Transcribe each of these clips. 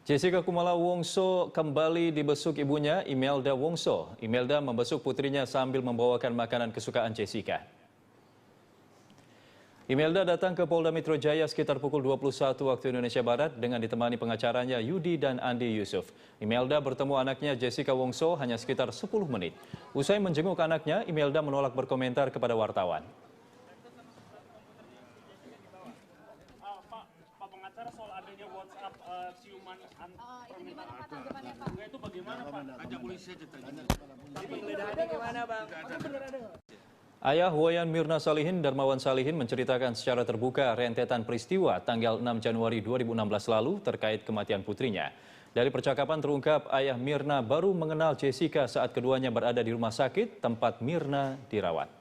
Jessica Kumala Wongso kembali dibesuk ibunya, Imelda Wongso. Imelda membesuk putrinya sambil membawakan makanan kesukaan Jessica. Imelda datang ke Polda Metro Jaya sekitar pukul 21 waktu Indonesia Barat dengan ditemani pengacaranya Yudi dan Andi Yusuf. Imelda bertemu anaknya Jessica Wongso hanya sekitar 10 menit. Usai menjenguk anaknya, Imelda menolak berkomentar kepada wartawan. Pak pengacara soal adanya WhatsApp ciuman permintaan tanggapannya Pak? Itu bagaimana Pak? Tanya polisi aja tanya. Penggeledahannya gimana Bang? Ayah Wayan Mirna Salihin, Darmawan Salihin, menceritakan secara terbuka rentetan peristiwa tanggal 6 Januari 2016 lalu terkait kematian putrinya. Dari percakapan terungkap ayah Mirna baru mengenal Jessica saat keduanya berada di rumah sakit tempat Mirna dirawat.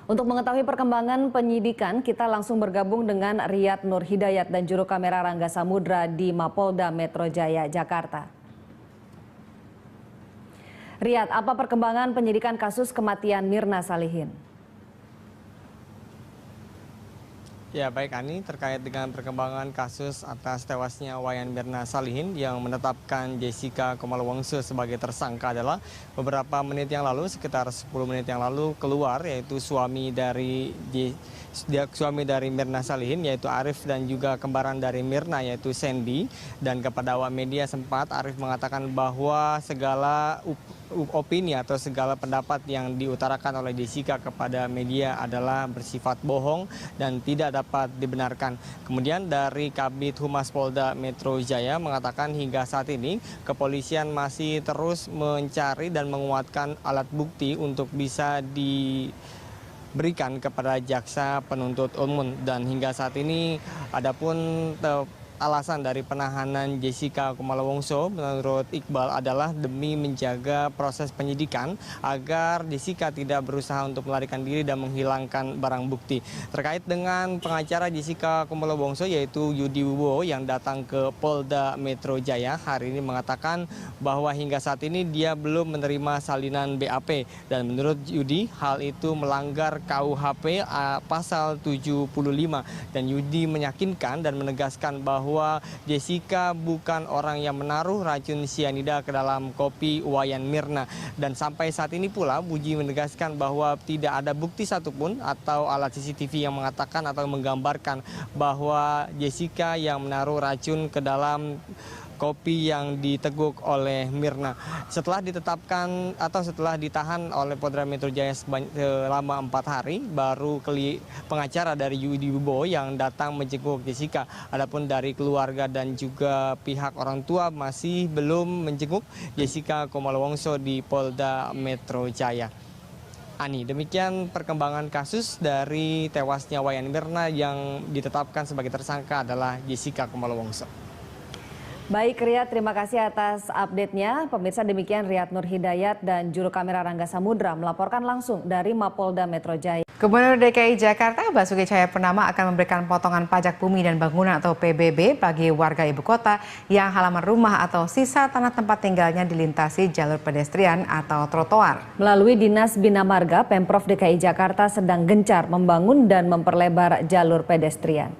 Untuk mengetahui perkembangan penyidikan, kita langsung bergabung dengan Riyad Nur Hidayat dan juru kamera Rangga Samudra di Mapolda Metro Jaya, Jakarta. Riyad, apa perkembangan penyidikan kasus kematian Mirna Salihin? Ya baik Ani, terkait dengan perkembangan kasus atas tewasnya Wayan Mirna Salihin yang menetapkan Jessica Kumala Wongso sebagai tersangka adalah beberapa menit yang lalu, sekitar 10 menit yang lalu keluar, yaitu suami dari Mirna Salihin yaitu Arif dan juga kembaran dari Mirna yaitu Sandy. Dan kepada awak media sempat Arif mengatakan bahwa segala opini atau segala pendapat yang diutarakan oleh Jessica kepada media adalah bersifat bohong dan tidak dapat dibenarkan. Kemudian dari Kabid Humas Polda Metro Jaya mengatakan hingga saat ini kepolisian masih terus mencari dan menguatkan alat bukti untuk bisa diberikan kepada jaksa penuntut umum. Dan hingga saat ini adapun alasan dari penahanan Jessica Kumala Wongso menurut Iqbal adalah demi menjaga proses penyidikan agar Jessica tidak berusaha untuk melarikan diri dan menghilangkan barang bukti. Terkait dengan pengacara Jessica Kumala Wongso yaitu Yudi Wibowo yang datang ke Polda Metro Jaya hari ini mengatakan bahwa hingga saat ini dia belum menerima salinan BAP dan menurut Yudi hal itu melanggar KUHP pasal 75 dan Yudi meyakinkan dan menegaskan bahwa Jessica bukan orang yang menaruh racun sianida ke dalam kopi Wayan Mirna. Dan sampai saat ini pula Buji menegaskan bahwa tidak ada bukti satupun atau alat CCTV yang mengatakan atau menggambarkan bahwa Jessica yang menaruh racun ke dalam kopi yang diteguk oleh Mirna. Setelah ditetapkan atau setelah ditahan oleh Polda Metro Jaya selama 4 hari, baru pengacara dari Yudi Wibowo yang datang menjenguk Jessica. Adapun dari keluarga dan juga pihak orang tua masih belum menjenguk Jessica Kumala Wongso di Polda Metro Jaya. Ani, demikian perkembangan kasus dari tewasnya Wayan Mirna yang ditetapkan sebagai tersangka adalah Jessica Kumala Wongso. Baik Riyad, terima kasih atas update-nya. Pemirsa, demikian Riyad Nur Hidayat dan juru kamera Rangga Samudra melaporkan langsung dari Mapolda Metro Jaya. Gubernur DKI Jakarta Basuki Cahayapurnama akan memberikan potongan pajak bumi dan bangunan atau PBB bagi warga ibu kota yang halaman rumah atau sisa tanah tempat tinggalnya dilintasi jalur pedestrian atau trotoar. Melalui Dinas Bina Marga, Pemprov DKI Jakarta sedang gencar membangun dan memperlebar jalur pedestrian.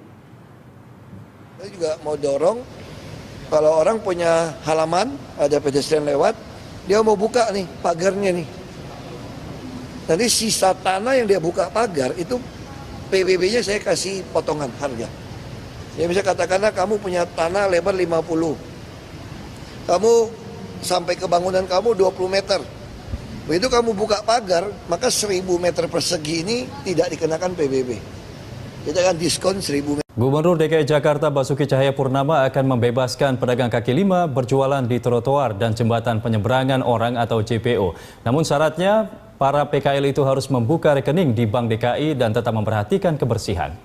Saya juga mau dorong kalau orang punya halaman, ada pedestrian lewat, dia mau buka nih pagarnya nih. Nanti sisa tanah yang dia buka pagar itu PBB-nya saya kasih potongan harga. Ya bisa katakanlah kamu punya tanah lebar 50. Kamu sampai ke bangunan kamu 20 meter. Begitu kamu buka pagar, maka 1000 meter persegi ini tidak dikenakan PBB. Kita akan diskon 1000 meter. Gubernur DKI Jakarta Basuki Cahayapurnama akan membebaskan pedagang kaki lima berjualan di trotoar dan jembatan penyeberangan orang atau JPO. Namun syaratnya para PKL itu harus membuka rekening di Bank DKI dan tetap memperhatikan kebersihan.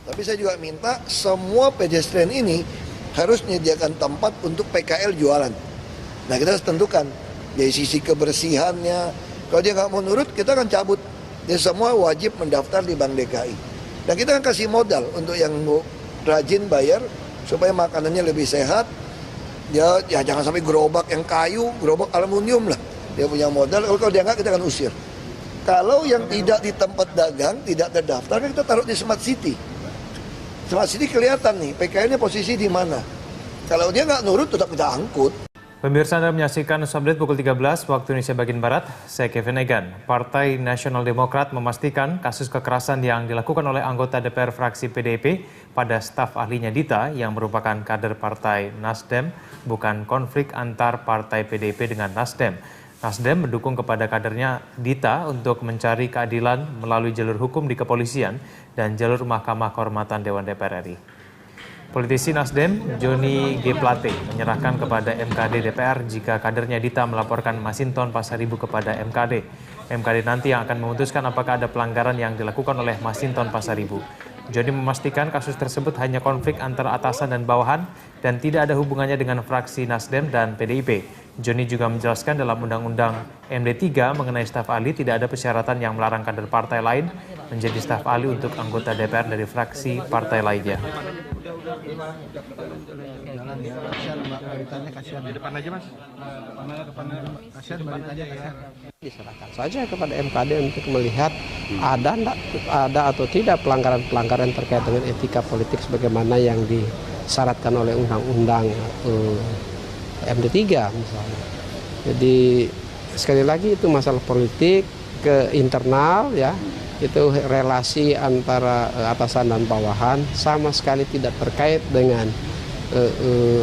Tapi saya juga minta semua pedestrian ini harus menyediakan tempat untuk PKL jualan. Nah kita harus tentukan dari sisi kebersihannya. Kalau dia nggak mau nurut kita akan cabut. Dia semua wajib mendaftar di Bank DKI. Dan kita akan kasih modal untuk yang rajin bayar supaya makanannya lebih sehat. Ya jangan sampai gerobak yang kayu, gerobak aluminium lah. Dia punya modal, kalau dia nggak kita akan usir. Kalau yang tidak di tempat dagang, tidak terdaftar, kita taruh di Smart City. Smart City kelihatan nih, PKL-nya posisi di mana. Kalau dia nggak nurut, tetap kita angkut. Pemirsa, Anda menyaksikan Update pukul 13 waktu Indonesia bagian Barat. Saya Kevin Egan. Partai Nasional Demokrat memastikan kasus kekerasan yang dilakukan oleh anggota DPR fraksi PDIP pada staf ahlinya Dita yang merupakan kader Partai Nasdem bukan konflik antar Partai PDIP dengan Nasdem. Nasdem mendukung kepada kadernya Dita untuk mencari keadilan melalui jalur hukum di kepolisian dan jalur Mahkamah Kehormatan Dewan DPR RI. Politisi Nasdem, Joni G. Plate, menyerahkan kepada MKD DPR jika kadernya Dita melaporkan Masinton Pasaribu kepada MKD. MKD nanti yang akan memutuskan apakah ada pelanggaran yang dilakukan oleh Masinton Pasaribu. Joni memastikan kasus tersebut hanya konflik antara atasan dan bawahan dan tidak ada hubungannya dengan fraksi Nasdem dan PDIP. Joni juga menjelaskan dalam Undang-Undang MD3 mengenai staf ahli tidak ada persyaratan yang melarang kader partai lain menjadi staf ahli untuk anggota DPR dari fraksi partai lainnya. Diserahkan saja kepada MKD untuk melihat ada atau tidak pelanggaran-pelanggaran terkait dengan etika politik sebagaimana yang disyaratkan oleh Undang-Undang MD3 misalnya. Jadi sekali lagi itu masalah politik ke internal ya, itu relasi antara atasan dan bawahan sama sekali tidak terkait dengan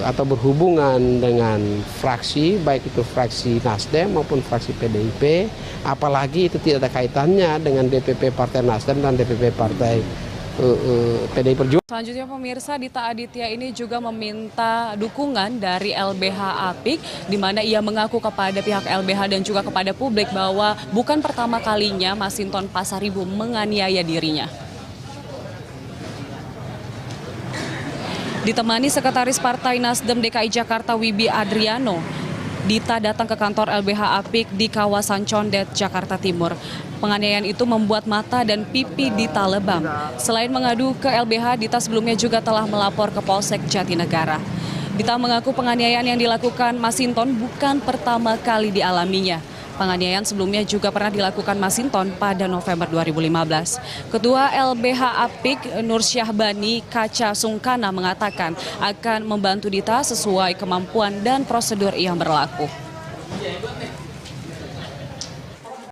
atau berhubungan dengan fraksi, baik itu fraksi Nasdem maupun fraksi PDIP, apalagi itu tidak ada kaitannya dengan DPP Partai Nasdem dan DPP Partai PDI Perjuangan. Selanjutnya pemirsa, Dita Aditya ini juga meminta dukungan dari LBH Apik, di mana ia mengaku kepada pihak LBH dan juga kepada publik bahwa bukan pertama kalinya Masinton Pasaribu menganiaya dirinya. Ditemani Sekretaris Partai Nasdem DKI Jakarta Wibi Adriano, Dita datang ke kantor LBH Apik di kawasan Condet, Jakarta Timur. Penganiayaan itu membuat mata dan pipi Dita lebam. Selain mengadu ke LBH, Dita sebelumnya juga telah melapor ke Polsek Jatinegara. Dita mengaku penganiayaan yang dilakukan Masinton bukan pertama kali dialaminya. Penganiayaan sebelumnya juga pernah dilakukan Masinton pada November 2015. Ketua LBH Apik Nur Syahbani Kaca Sungkana mengatakan akan membantu Dita sesuai kemampuan dan prosedur yang berlaku.